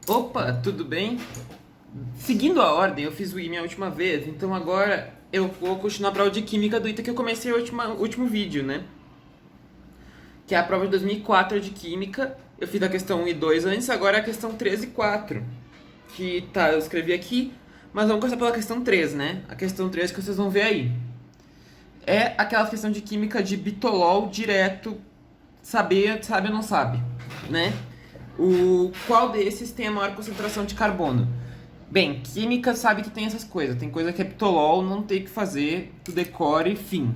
Opa, tudo bem? Seguindo a ordem, eu fiz o IME a última vez, então agora eu vou continuar a prova de Química do ITA que eu comecei o último vídeo, né? Que é a prova de 2004 de Química. Eu fiz a questão 1 e 2 antes, agora é a questão 3 e 4. Que tá, eu escrevi aqui, mas vamos começar pela questão 3, né? A questão 3 que vocês vão ver aí. É aquela questão de Química de bitolol direto, sabe ou não sabe, né? Qual desses tem a maior concentração de carbono? Bem, química sabe que tem essas coisas. Tem coisa que é bitolol, não tem que fazer, tu decore, fim.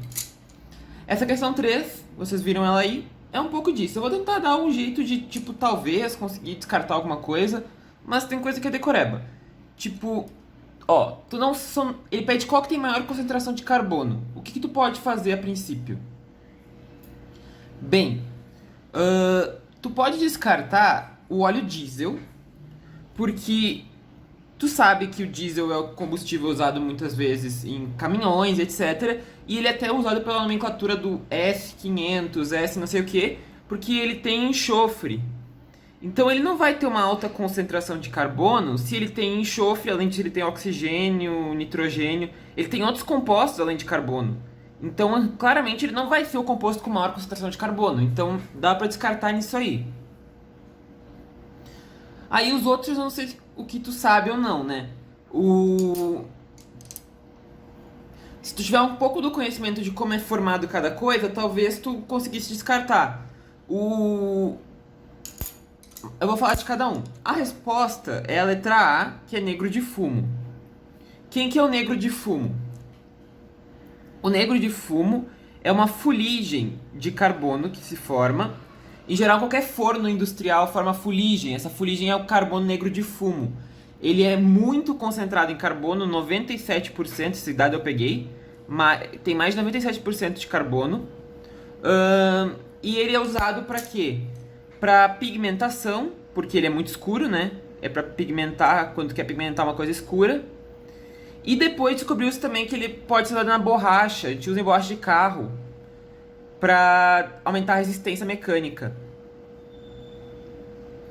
Essa questão 3, vocês viram ela aí, é um pouco disso. Eu vou tentar dar um jeito de, tipo, talvez conseguir descartar alguma coisa, mas tem coisa que é decoreba. Tipo, ó, tu não são... ele pede qual que tem maior concentração de carbono. O que tu pode fazer a princípio? Bem, tu pode descartar o óleo diesel, porque tu sabe que o diesel é o combustível usado muitas vezes em caminhões, etc. E ele é até usado pela nomenclatura do S500, S não sei o que, porque ele tem enxofre. Então ele não vai ter uma alta concentração de carbono se ele tem enxofre, além de ele tem oxigênio, nitrogênio, ele tem outros compostos além de carbono. Então, claramente, ele não vai ser o composto com maior concentração de carbono. Então, dá pra descartar nisso aí. Aí os outros eu não sei o que tu sabe ou não, né? O... Se tu tiver um pouco do conhecimento de como é formado cada coisa, talvez tu conseguisse descartar. O... Eu vou falar de cada um. A resposta é a letra A, que é negro de fumo. Quem que é o negro de fumo? O negro de fumo é uma fuligem de carbono que se forma. Em geral, qualquer forno industrial forma fuligem. Essa fuligem é o carbono negro de fumo. Ele é muito concentrado em carbono, 97%, esse dado eu peguei. Tem mais de 97% de carbono. E ele é usado para quê? Para pigmentação, porque ele é muito escuro, né? É para pigmentar, quando quer pigmentar uma coisa escura. E depois descobriu-se também que ele pode ser usado na borracha. A gente usa em borracha de carro para aumentar a resistência mecânica.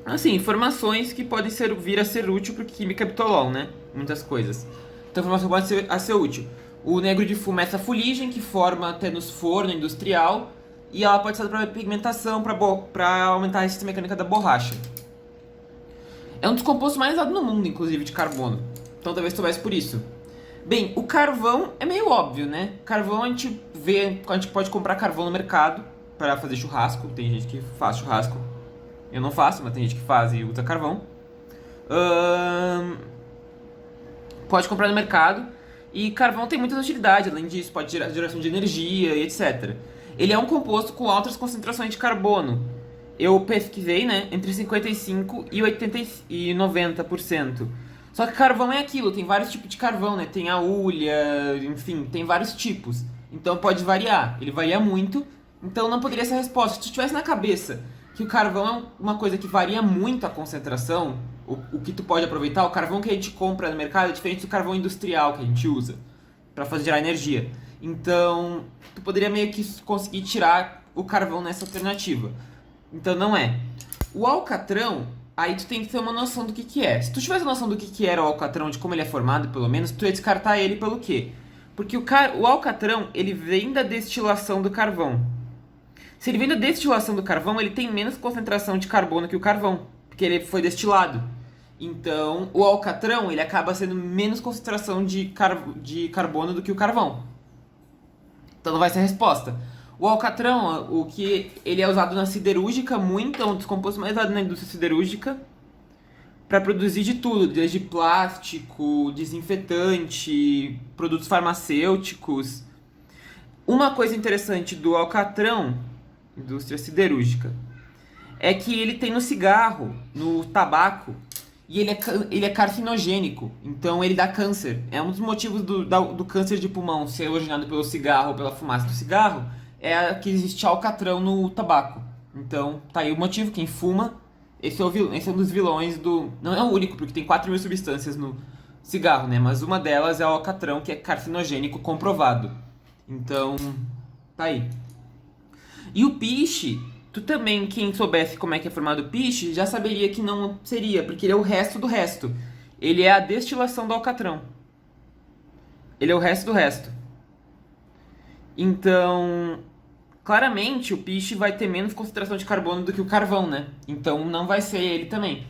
Assim, informações que podem vir a ser útil porque química é bitolol, né? Muitas coisas. Então, informação pode ser útil. O negro de fumo é essa fuligem que forma até nos forno industrial e ela pode ser usada para pigmentação, para aumentar a resistência mecânica da borracha. É um dos compostos mais usados no mundo, inclusive, de carbono. Então, talvez soubesse por isso. Bem, o carvão é meio óbvio, né? Carvão a gente pode comprar carvão no mercado para fazer churrasco. Tem gente que faz churrasco. Eu não faço, mas tem gente que faz e usa carvão. Pode comprar no mercado. E carvão tem muitas utilidades, além disso, pode gerar geração de energia e etc. Ele é um composto com altas concentrações de carbono. Eu pesquisei, né? Entre 55% e 80% e 90%. Só que carvão é aquilo, tem vários tipos de carvão, né? Tem a hulha, enfim, tem vários tipos. Então pode variar, ele varia muito, então não poderia ser a resposta. Se tu tivesse na cabeça que o carvão é uma coisa que varia muito a concentração, o que tu pode aproveitar, o carvão que a gente compra no mercado é diferente do carvão industrial que a gente usa para fazer gerar energia. Então, tu poderia meio que conseguir tirar o carvão nessa alternativa. Então não é. O alcatrão, aí tu tem que ter uma noção do que é. Se tu tivesse noção do que era o alcatrão, de como ele é formado, pelo menos, tu ia descartar ele pelo quê? Porque o alcatrão, ele vem da destilação do carvão. Se ele vem da destilação do carvão, ele tem menos concentração de carbono que o carvão, porque ele foi destilado. Então, o alcatrão, ele acaba sendo menos concentração de carbono do que o carvão. Então não vai ser a resposta. O alcatrão, o que ele é usado na siderúrgica muito, é um dos compostos mais usados na indústria siderúrgica para produzir de tudo, desde plástico, desinfetante, produtos farmacêuticos. Uma coisa interessante do alcatrão, indústria siderúrgica, é que ele tem no cigarro, no tabaco, e ele é carcinogênico, então ele dá câncer. É um dos motivos do câncer de pulmão ser originado pelo cigarro ou pela fumaça do cigarro, é que existe alcatrão no tabaco. Então, tá aí o motivo, quem fuma, esse é um dos vilões do... Não é o único, porque tem 4.000 substâncias no cigarro, né? Mas uma delas é o alcatrão, que é carcinogênico comprovado. Então, tá aí. E o piche, Tu também, quem soubesse como é que é formado o piche, já saberia que não seria, porque ele é o resto do resto. Ele é a destilação do alcatrão. Ele é o resto do resto. Então, claramente o piche vai ter menos concentração de carbono do que o carvão, né? Então não vai ser ele também.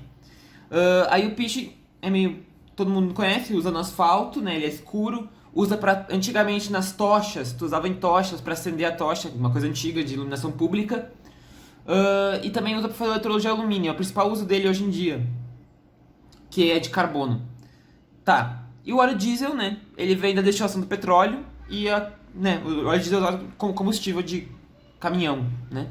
Aí o piche é meio... todo mundo conhece, usa no asfalto, né? Ele é escuro. Usa para antigamente nas tochas, tu usava em tochas para acender a tocha, uma coisa antiga de iluminação pública. E também usa para fazer eletrodo de alumínio, é o principal uso dele hoje em dia, que é de carbono. Tá, e o óleo diesel, né? Ele vem da destilação do petróleo e né, o óleo diesel é usado como combustível de caminhão, né?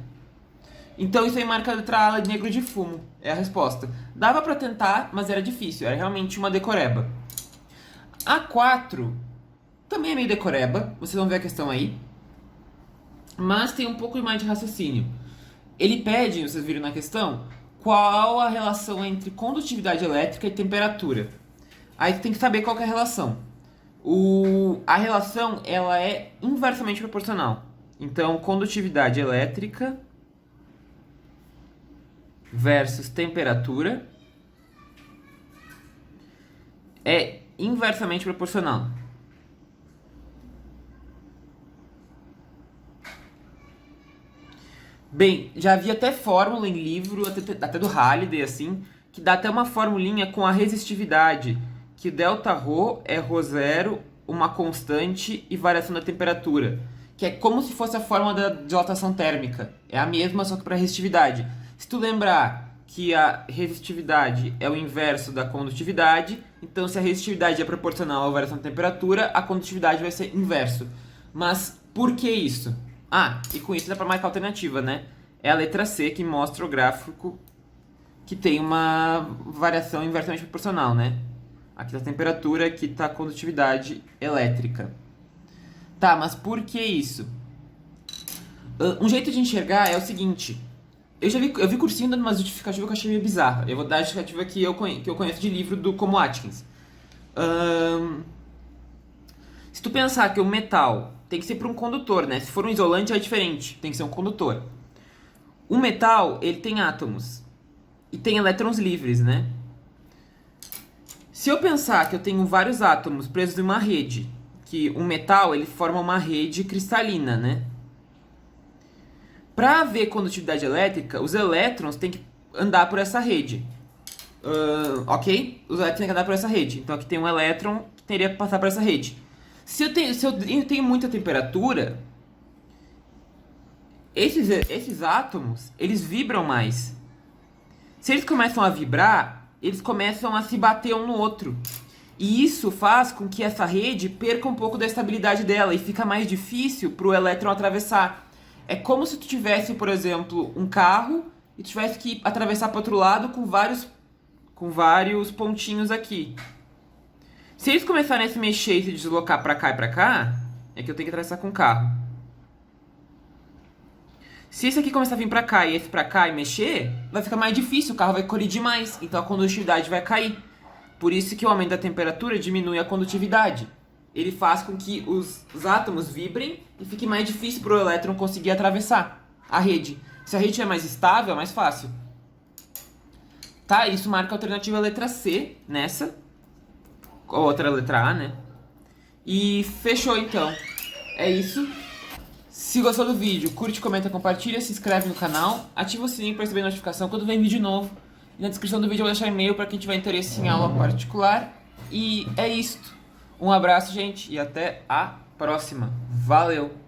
Então isso aí marca a letra A negro de fumo, é a resposta. Dava para tentar, mas era difícil, era realmente uma decoreba. A4 também é meio decoreba, vocês vão ver a questão aí, mas tem um pouco mais de raciocínio. Ele pede, vocês viram na questão, qual a relação entre condutividade elétrica e temperatura. Aí você tem que saber qual que é a relação. A relação ela é inversamente proporcional. Então, condutividade elétrica versus temperatura é inversamente proporcional. Bem, já havia até fórmula em livro, até do Halliday, assim, que dá até uma formulinha com a resistividade, que Δρ é ρ0, uma constante e variação da temperatura, que é como se fosse a fórmula da dilatação térmica. É a mesma, só que para resistividade. Se tu lembrar que a resistividade é o inverso da condutividade, então se a resistividade é proporcional à variação da temperatura, a condutividade vai ser inverso. Mas por que isso? E com isso dá para marcar a alternativa, né? É a letra C que mostra o gráfico que tem uma variação inversamente proporcional, né? Aqui tá a temperatura, aqui tá a condutividade elétrica. Tá, mas por que isso? Um jeito de enxergar é o seguinte. Eu vi cursinho dando uma justificativa que eu achei meio bizarra. Eu vou dar a justificativa que eu conheço de livro do Como Atkins. Se tu pensar que o metal tem que ser para um condutor, né? Se for um isolante é diferente, tem que ser um condutor. O metal, ele tem átomos e tem elétrons livres, né? Se eu pensar que eu tenho vários átomos presos em uma rede, que o metal, ele forma uma rede cristalina, né? Para haver condutividade elétrica, os elétrons têm que andar por essa rede. Ok? Os elétrons têm que andar por essa rede. Então aqui tem um elétron que teria que passar por essa rede. Se eu tenho muita temperatura, esses átomos, eles vibram mais. Se eles começam a vibrar, eles começam a se bater um no outro. E isso faz com que essa rede perca um pouco da estabilidade dela e fica mais difícil para o elétron atravessar. É como se tu tivesse, por exemplo, um carro e tu tivesse que atravessar para outro lado com vários pontinhos aqui. Se eles começarem a se mexer e se deslocar pra cá e pra cá, é que eu tenho que atravessar com o carro. Se esse aqui começar a vir pra cá e esse pra cá e mexer, vai ficar mais difícil, o carro vai colidir mais, então a condutividade vai cair. Por isso que o aumento da temperatura diminui a condutividade. Ele faz com que os átomos vibrem e fique mais difícil para o elétron conseguir atravessar a rede. Se a rede é mais estável, é mais fácil. Tá, isso marca a alternativa letra C nessa. Ou outra letra A, né? E fechou então. É isso. Se gostou do vídeo, curte, comenta, compartilha, se inscreve no canal, ativa o sininho para receber notificação quando vem vídeo novo. E na descrição do vídeo eu vou deixar e-mail para quem tiver interesse em aula particular. E é isto. Um abraço, gente, e até a próxima. Valeu!